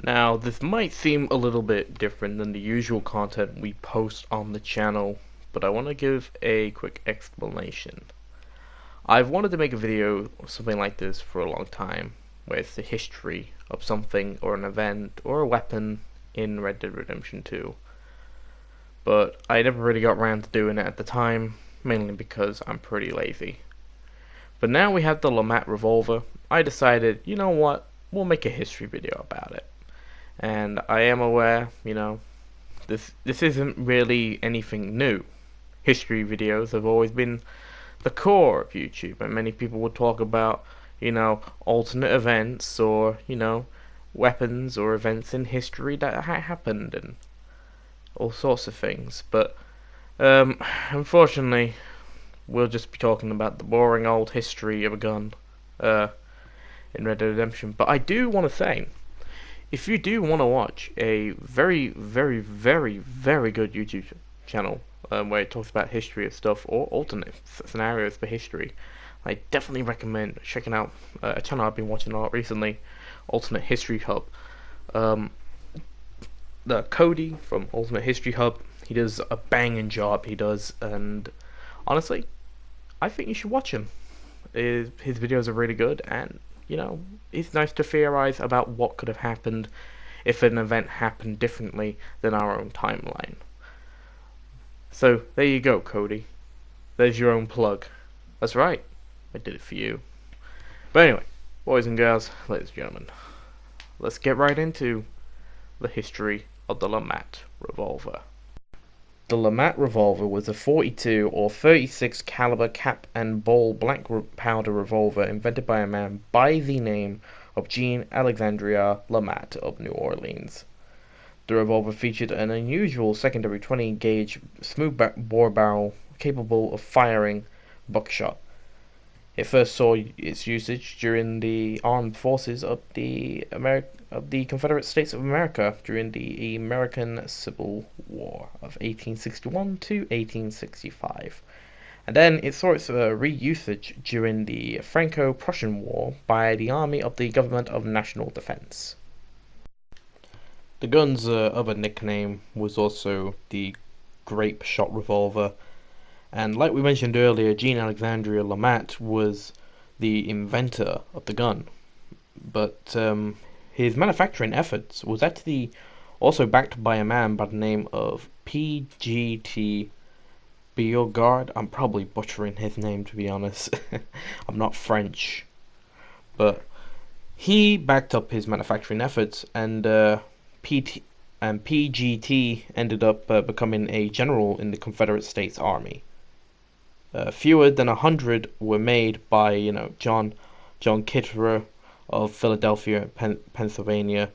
Now, this might seem a little bit different than the usual content we post on the channel, but I want to give a quick explanation. I've wanted to make a video or something like this for a long time, where it's the history of something or an event or a weapon in Red Dead Redemption 2. But I never really got around to doing it at the time, mainly because I'm pretty lazy. But now we have the LeMat Revolver, I decided, you know what, we'll make a history video about it. And I am aware, this isn't really anything new. History videos have always been the core of YouTube, and many people would talk about, alternate events or, weapons or events in history that happened and all sorts of things. But unfortunately, we'll just be talking about the boring old history of a gun in Red Dead Redemption. But I do want to say, if you do want to watch a very, very, very, very good YouTube channel where it talks about history of stuff or alternate scenarios for history, I definitely recommend checking out a channel I've been watching a lot recently, Alternate History Hub. The Cody from Alternate History Hub, he does a banging job, and honestly, I think you should watch him. His videos are really good, and it's nice to theorize about what could have happened if an event happened differently than our own timeline. So there you go, Cody. There's your own plug. That's right, I did it for you. But anyway, boys and girls, ladies and gentlemen, let's get right into the history of the LeMat Revolver. The LeMat Revolver was a .42 or .36 caliber cap and ball black powder revolver invented by a man by the name of Jean Alexandria LeMat of New Orleans. The revolver featured an unusual secondary 20-gauge smooth-bore barrel capable of firing buckshot. It first saw its usage during the armed forces of the Confederate States of America during the American Civil War of 1861 to 1865, and then it saw its reusage during the Franco-Prussian War by the Army of the Government of National Defense. The gun's other nickname was also the Grape Shot Revolver, and like we mentioned earlier, Jean Alexandria LeMat was the inventor of the gun, but his manufacturing efforts was actually also backed by a man by the name of P.G.T. Biogard. I'm probably butchering his name, to be honest. I'm not French, but he backed up his manufacturing efforts, and PGT ended up becoming a general in the Confederate States Army. Fewer than 100 were made by John Kitterer of Philadelphia, Pennsylvania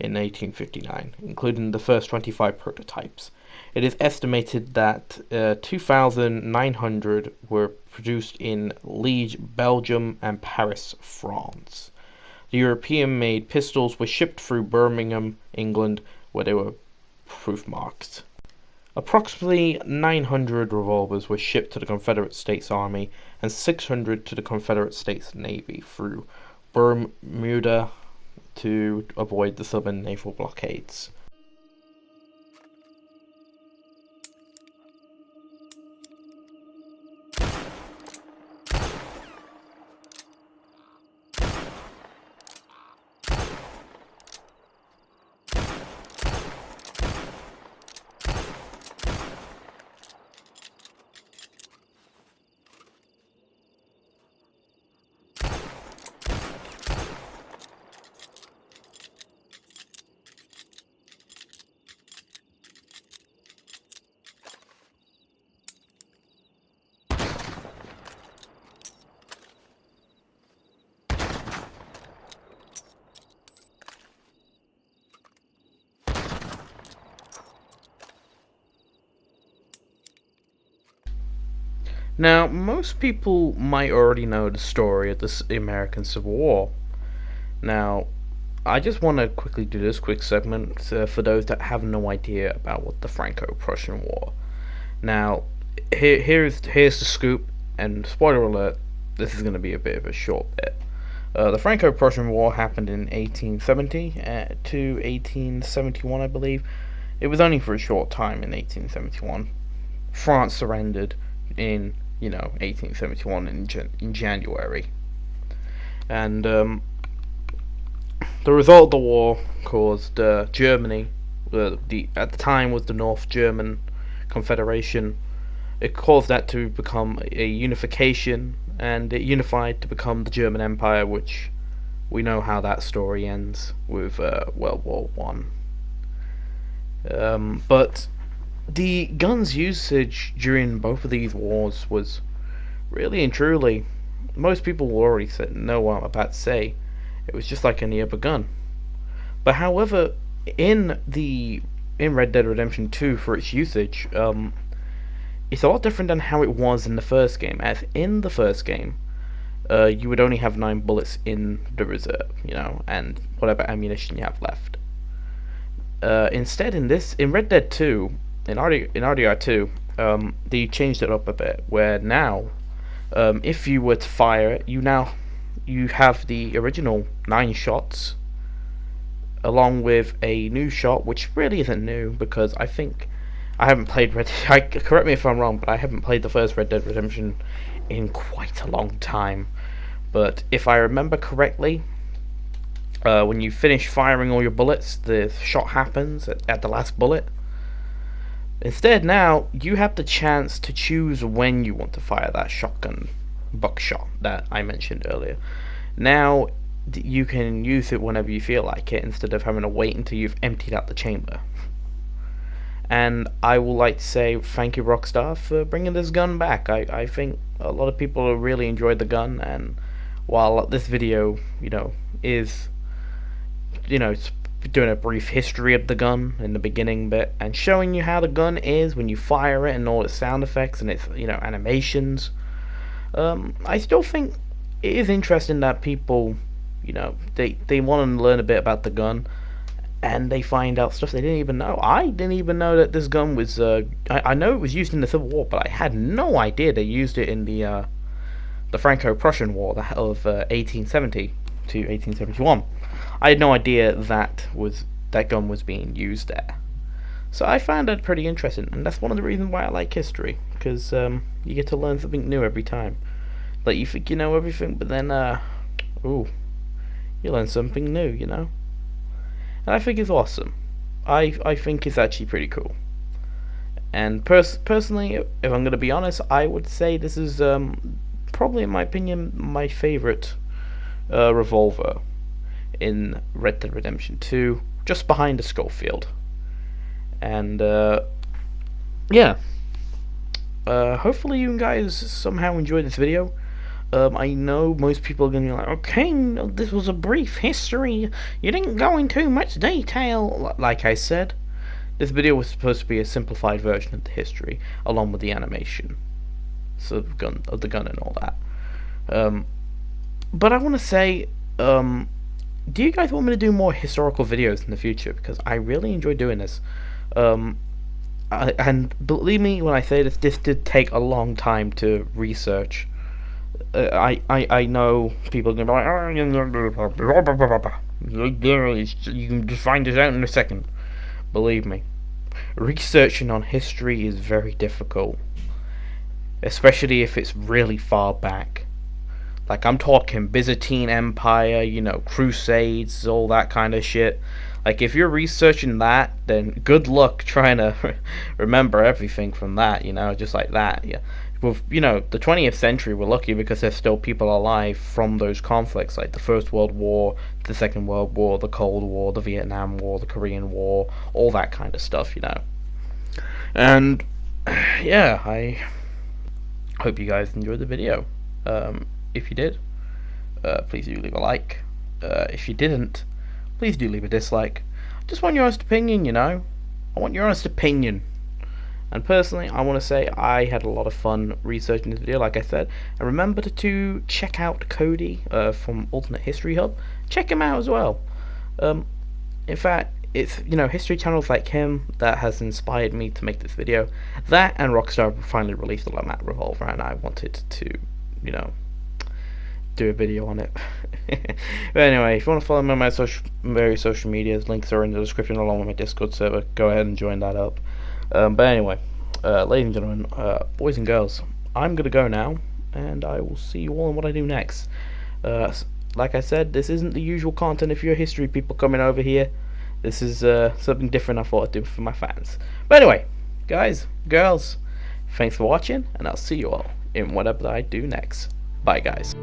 in 1859, including the first 25 prototypes. It is estimated that 2,900 were produced in Liege, Belgium, and Paris, France. The European-made pistols were shipped through Birmingham, England, where they were proof marked. Approximately 900 revolvers were shipped to the Confederate States Army and 600 to the Confederate States Navy through Bermuda to avoid the southern naval blockades. Now, most people might already know the story of the American Civil War. Now, I just want to quickly do this quick segment for those that have no idea about what the Franco-Prussian War. Now, here's the scoop, and spoiler alert, this is going to be a bit of a short bit. The Franco-Prussian War happened in 1870 to 1871, I believe. It was only for a short time in 1871. France surrendered in 1871 in January, and the result of the war caused Germany, at the time was the North German Confederation. It caused that to become a unification, and it unified to become the German Empire, which we know how that story ends with World War One. But the guns usage during both of these wars was really and truly, most people will already know what I'm about to say. It was just like any other gun. But however, in Red Dead Redemption 2, for its usage, it's a lot different than how it was in the first game. As in the first game, you would only have 9 bullets in the reserve, and whatever ammunition you have left. Instead, in Red Dead 2, in RDR 2, they changed it up a bit, where now, if you were to fire, you have the original 9 shots, along with a new shot, which really isn't new, because I think I haven't played correct me if I'm wrong, but I haven't played the first Red Dead Redemption in quite a long time. But if I remember correctly, when you finish firing all your bullets, the shot happens at the last bullet. Instead, now you have the chance to choose when you want to fire that shotgun buckshot that I mentioned earlier. Now you can use it whenever you feel like it, instead of having to wait until you've emptied out the chamber. And I would like to say thank you, Rockstar, for bringing this gun back. I think a lot of people really enjoyed the gun, and while this video, is, doing a brief history of the gun in the beginning bit, and showing you how the gun is when you fire it, and all its sound effects and its, animations, I still think it is interesting that people, they want to learn a bit about the gun, and they find out stuff they didn't even know. I didn't even know that this gun was, I know it was used in the Civil War, but I had no idea they used it in the Franco-Prussian War of 1870 to 1871. I had no idea that gun was being used there. So I found that pretty interesting, and that's one of the reasons why I like history, because you get to learn something new every time. Like, you think you know everything, but then, you learn something new, And I think it's awesome. I think it's actually pretty cool. And personally, if I'm going to be honest, I would say this is probably, in my opinion, my favorite revolver in Red Dead Redemption 2, just behind the Schofield. And yeah, hopefully you guys somehow enjoyed this video. I know most people are going to be like, okay, this was a brief history, you didn't go into much detail. Like I said, this video was supposed to be a simplified version of the history, along with the animation of the gun and all that. But I want to say, do you guys want me to do more historical videos in the future? Because I really enjoy doing this. And believe me when I say this did take a long time to research. I know people are going to be like, you can just find this out in a second. Believe me, researching on history is very difficult, especially if it's really far back. Like, I'm talking Byzantine Empire, Crusades, all that kind of shit. Like, if you're researching that, then good luck trying to remember everything from that, just like that. Yeah. With, the 20th century, we're lucky because there's still people alive from those conflicts, like the First World War, the Second World War, the Cold War, the Vietnam War, the Korean War, all that kind of stuff, And, yeah, I hope you guys enjoyed the video. If you did, please do leave a like. If you didn't, please do leave a dislike. I just want your honest opinion, I want your honest opinion. And personally, I want to say I had a lot of fun researching this video, like I said. And remember to check out Cody from Alternate History Hub. Check him out as well. In fact, it's history channels like him that has inspired me to make this video. That and Rockstar finally released the LeMat Revolver, and I wanted to do a video on it. But anyway, if you want to follow me on my various social medias, links are in the description along with my Discord server. Go ahead and join that up. But anyway, ladies and gentlemen, boys and girls, I'm gonna go now, and I will see you all in what I do next. Like I said, this isn't the usual content if you're history people coming over here. This is something different I thought I'd do for my fans. But anyway, guys, girls, thanks for watching, and I'll see you all in whatever I do next. Bye, guys.